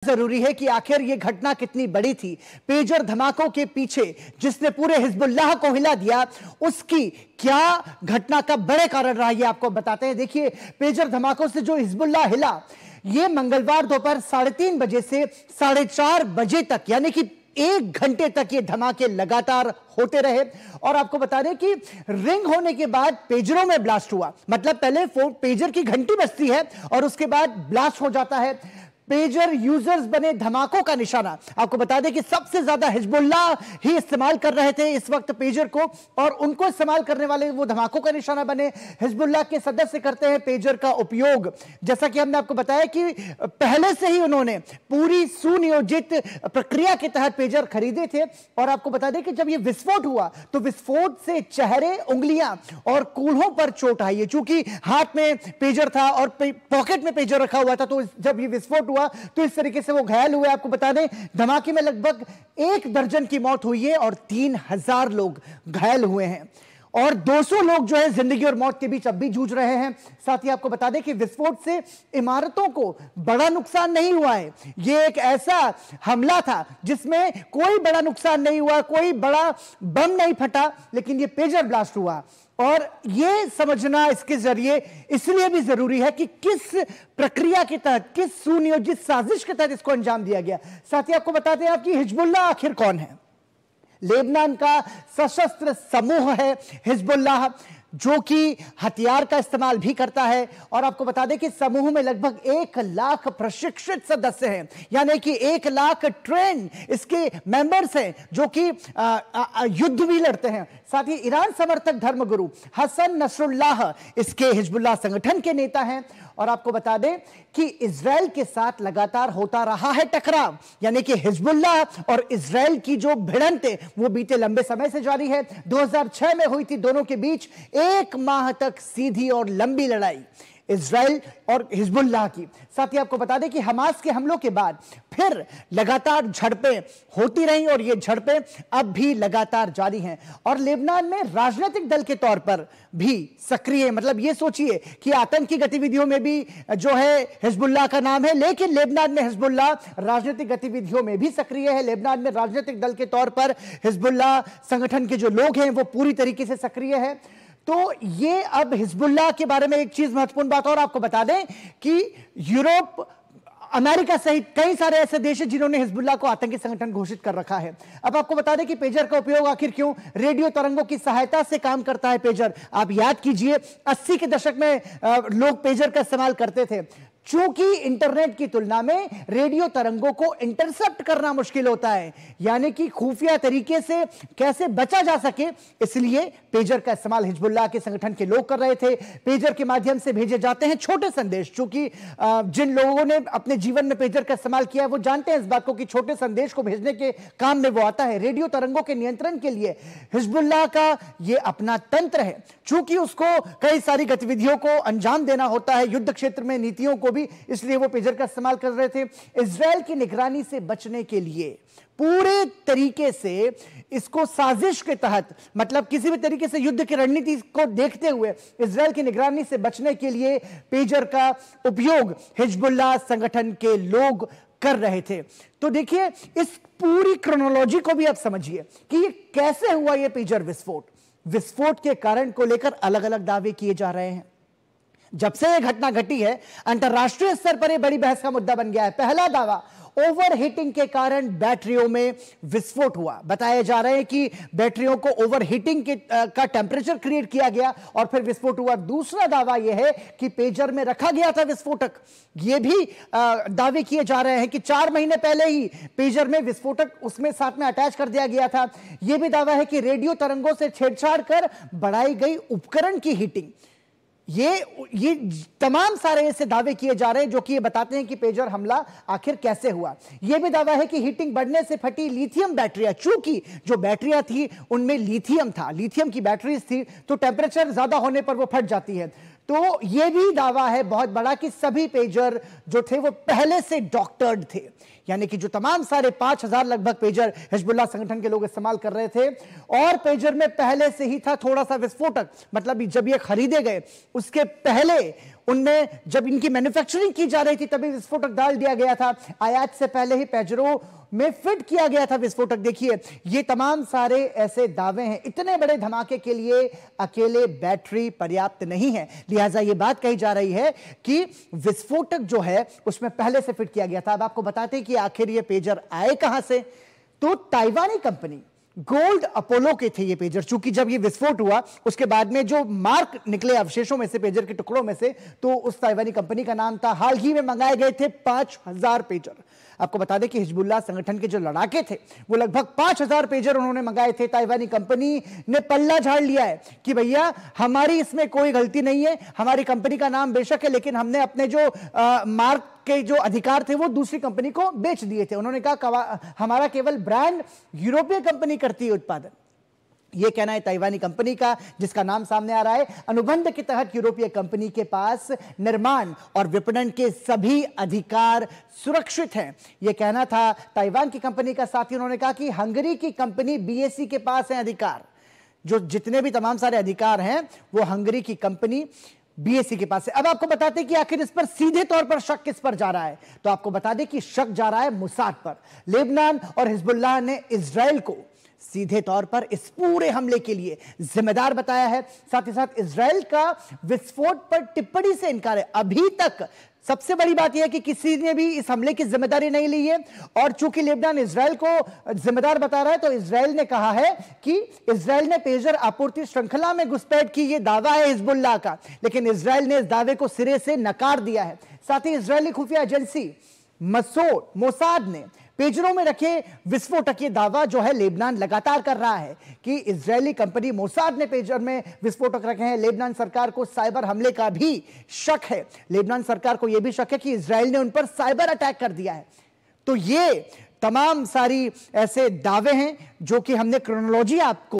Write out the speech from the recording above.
जरूरी है कि आखिर यह घटना कितनी बड़ी थी। पेजर धमाकों के पीछे जिसने पूरे हिजबुल्लाह को हिला दिया, उसकी क्या घटना का बड़े कारण रहा, यह आपको बताते हैं। देखिए, पेजर धमाकों से जो हिजबुल्लाह हिला, यह मंगलवार दोपहर 3:30 बजे से 4:30 बजे तक, यानी कि 1 घंटे तक ये धमाके लगातार होते रहे। और आपको बता दें कि रिंग होने के बाद पेजरों में ब्लास्ट हुआ। मतलब पहले पेजर की घंटी बजती है और उसके बाद ब्लास्ट हो जाता है। पेजर यूजर्स बने धमाकों का निशाना। आपको बता दें कि सबसे ज्यादा हिजबुल्लाह ही इस्तेमाल कर रहे थे इस वक्त पेजर को, और उनको इस्तेमाल करने वाले वो धमाकों का निशाना बने। हिजबुल्लाह के सदस्य करते हैं पेजर का उपयोग, जैसा कि हमने आपको बताया कि पहले से ही उन्होंने पूरी सुनियोजित प्रक्रिया के तहत पेजर खरीदे थे। और आपको बता दें कि जब ये विस्फोट हुआ तो विस्फोट से चेहरे, उंगलियां और कूल्हों पर चोट आई है। चूंकि हाथ में पेजर था और पॉकेट में पेजर रखा हुआ था, तो जब ये विस्फोट हुआ तो इस तरीके से वो घायल हुए। आपको बता दें, धमाके में लगभग 1 दर्जन की मौत हुई है और 3000 लोग घायल हुए हैं, और 200 लोग जो है जिंदगी और मौत के बीच अब भी जूझ रहे हैं। साथ ही आपको बता दें कि विस्फोट से इमारतों को बड़ा नुकसान नहीं हुआ है। यह एक ऐसा हमला था जिसमें कोई बड़ा नुकसान नहीं हुआ, कोई बड़ा बम नहीं फटा, लेकिन यह पेजर ब्लास्ट हुआ। और यह समझना इसके जरिए इसलिए भी जरूरी है कि किस प्रक्रिया के तहत, किस सुनियोजित साजिश के तहत इसको अंजाम दिया गया। साथ ही आपको बताते हैं कि हिजबुल्लाह आखिर कौन है। लेबनान का सशस्त्र समूह है हिजबुल्लाह, जो कि हथियार का इस्तेमाल भी करता है। और आपको बता दें कि समूह में लगभग 1 लाख प्रशिक्षित सदस्य हैं, यानी कि 1 लाख ट्रेन इसके मेंबर्स हैं जो कि युद्ध भी लड़ते हैं। साथ ही ईरान समर्थक धर्मगुरु हसन नसरुल्लाह इसके हिजबुल्लाह संगठन के नेता हैं। और आपको बता दें कि इजराइल के साथ लगातार होता रहा है टकराव, यानी कि हिजबुल्लाह और इजराइल की जो भिड़ंत है वो बीते लंबे समय से जारी है। 2006 में हुई थी दोनों के बीच 1 माह तक सीधी और लंबी लड़ाई इजराइल और हिजबुल्लाह की। साथ ही आपको बता दें कि हमास के हमलों के बाद फिर लगातार झड़पें होती रहीं, और ये झड़पें अब भी लगातार जारी हैं। और लेबनान में राजनीतिक दल के तौर पर भी सक्रिय, मतलब ये सोचिए कि आतंकी गतिविधियों में भी जो है हिजबुल्लाह का नाम है, लेकिन लेबनान में हिजबुल्लाह राजनीतिक गतिविधियों में भी सक्रिय है। लेबनान में राजनीतिक दल के तौर पर हिजबुल्लाह संगठन के जो लोग हैं वो पूरी तरीके से सक्रिय है। तो ये अब हिजबुल्लाह के बारे में एक चीज महत्वपूर्ण बात और आपको बता दें कि यूरोप, अमेरिका सहित कई सारे ऐसे देश हैं जिन्होंने हिजबुल्लाह को आतंकी संगठन घोषित कर रखा है। अब आपको बता दें कि पेजर का उपयोग आखिर क्यों? रेडियो तरंगों की सहायता से काम करता है पेजर। आप याद कीजिए 80 के दशक में लोग पेजर का इस्तेमाल करते थे। चूंकि इंटरनेट की तुलना में रेडियो तरंगों को इंटरसेप्ट करना मुश्किल होता है, यानी कि खुफिया तरीके से कैसे बचा जा सके, इसलिए पेजर का इस्तेमाल हिजबुल्लाह के संगठन के लोग कर रहे थे। पेजर के माध्यम से भेजे जाते हैं छोटे संदेश। चूंकि जिन लोगों ने अपने जीवन में पेजर का इस्तेमाल किया है वो जानते हैं इस बात को कि छोटे संदेश को भेजने के काम में वो आता है। रेडियो तरंगों के नियंत्रण के लिए हिजबुल्लाह का ये अपना तंत्र है। चूंकि उसको कई सारी गतिविधियों को अंजाम देना होता है, युद्ध क्षेत्र में नीतियों को भी, इसलिए वो पेजर का इस्तेमाल कर रहे थे। इजराइल की निगरानी से बचने के लिए पूरे तरीके से इसको साजिश के तहत, मतलब किसी भी तरीके से युद्ध की रणनीति को देखते हुए इजराइल की निगरानी से बचने के लिए पेजर का उपयोग हिजबुल्लाह संगठन के लोग कर रहे थे। तो देखिए, इस पूरी क्रोनोलॉजी को भी आप समझिए कि ये कैसे हुआ ये पेजर विस्फोट। विस्फोट के कारण को लेकर अलग अलग दावे किए जा रहे हैं। जब से यह घटना घटी है, अंतरराष्ट्रीय स्तर पर यह बड़ी बहस का मुद्दा बन गया है। पहला दावा, ओवरहीटिंग के कारण बैटरियों में विस्फोट हुआ। बताया जा रहा है कि बैटरियों को ओवरहीटिंग का टेम्परेचर क्रिएट किया गया और फिर विस्फोट हुआ। दूसरा दावा यह है कि पेजर में रखा गया था विस्फोटक। यह भी दावे किए जा रहे हैं कि 4 महीने पहले ही पेजर में विस्फोटक उसमें साथ में अटैच कर दिया गया था। यह भी दावा है कि रेडियो तरंगों से छेड़छाड़ कर बढ़ाई गई उपकरण की हीटिंग। ये तमाम सारे ऐसे दावे किए जा रहे हैं जो कि ये बताते हैं कि पेजर हमला आखिर कैसे हुआ। यह भी दावा है कि हीटिंग बढ़ने से फटी लिथियम बैटरियां, चूंकि जो बैटरियां थी उनमें लिथियम था, लिथियम की बैटरीज थी, तो टेम्परेचर ज्यादा होने पर वो फट जाती है। तो यह भी दावा है बहुत बड़ा कि सभी पेजर जो थे वो पहले से डॉक्टर्ड थे, यानी कि जो तमाम सारे 5000 लगभग पेजर हिजबुल्लाह संगठन के लोग इस्तेमाल कर रहे थे, और पेजर में पहले से ही था थोड़ा सा विस्फोटक। मतलब जब ये खरीदे गए उसके पहले उनमें जब इनकी मैन्युफैक्चरिंग की जा रही थी तभी विस्फोटक डाल दिया गया था। आयात से पहले ही पेजरो में फिट किया गया था विस्फोटक। देखिए ये तमाम सारे ऐसे दावे हैं। इतने बड़े धमाके के लिए अकेले बैटरी पर्याप्त नहीं है, लिहाजा ये बात कही जा रही है कि विस्फोटक जो है उसमें पहले से फिट किया गया था। अब आपको बताते हैं कि आखिर ये पेजर आए कहां से। तो ताइवानी कंपनी गोल्ड अपोलो के थे ये पेजर। चूंकि जब ये विस्फोट हुआ उसके बाद में जो मार्क निकले अवशेषों में से, पेजर के टुकड़ों में से, तो उस ताइवानी कंपनी का नाम था। हाल ही में मंगाए गए थे 5000 पेजर। आपको बता दें कि हिजबुल्लाह संगठन के जो लड़ाके थे वो लगभग 5000 पेजर उन्होंने मंगाए थे। ताइवानी कंपनी ने पल्ला झाड़ लिया है कि भैया हमारी इसमें कोई गलती नहीं है, हमारी कंपनी का नाम बेशक है लेकिन हमने अपने जो मार्क के जो अधिकार थे वो दूसरी कंपनी को बेच दिए थे। उन्होंने कहा हमारा केवल ब्रांड यूरोपीय कंपनी करती है उत्पादन। यह कहना है ताइवानी कंपनी का, जिसका नाम सामने आ रहा है। अनुबंध के तहत यूरोपीय कंपनी के पास निर्माण और विपणन के सभी अधिकार सुरक्षित हैं, यह कहना था ताइवान की कंपनी का। साथ ही उन्होंने कहा कि हंगरी की कंपनी बीएसी के पास है अधिकार। जो जितने भी तमाम सारे अधिकार हैं वो हंगरी की कंपनी बीएसी के पास है। अब आपको बताते हैं कि आखिर इस पर सीधे तौर पर शक किस पर जा रहा है। तो आपको बता दें कि शक जा रहा है मोसाद पर। लेबनान और हिजबुल्लाह ने इजराइल को सीधे तौर पर इस पूरे हमले के लिए जिम्मेदार बताया है। साथ ही साथ इजराइल का विस्फोट पर टिप्पणी से इनकार है। अभी तक सबसे बड़ी बात यह है कि किसी ने भी इस हमले की जिम्मेदारी नहीं ली है। और चूंकि लेबनान इजराइल को जिम्मेदार बता रहा है तो इजराइल ने कहा है कि इजराइल ने पेजर आपूर्ति श्रृंखला में घुसपैठ की। यह दावा है हिजबुल्लाह का, लेकिन इजराइल ने इस दावे को सिरे से नकार दिया है। साथ ही इजरायली खुफिया एजेंसी मोसाद ने पेजरों में रखे विस्फोटक, ये दावा जो है लेबनान लगातार कर रहा है कि इजरायली कंपनी मोसाद ने पेजर में विस्फोटक रखे हैं। लेबनान सरकार को साइबर हमले का भी शक है। लेबनान सरकार को यह भी शक है कि इजराइल ने उन पर साइबर अटैक कर दिया है। तो ये तमाम सारी ऐसे दावे हैं जो कि हमने क्रोनोलॉजी आपको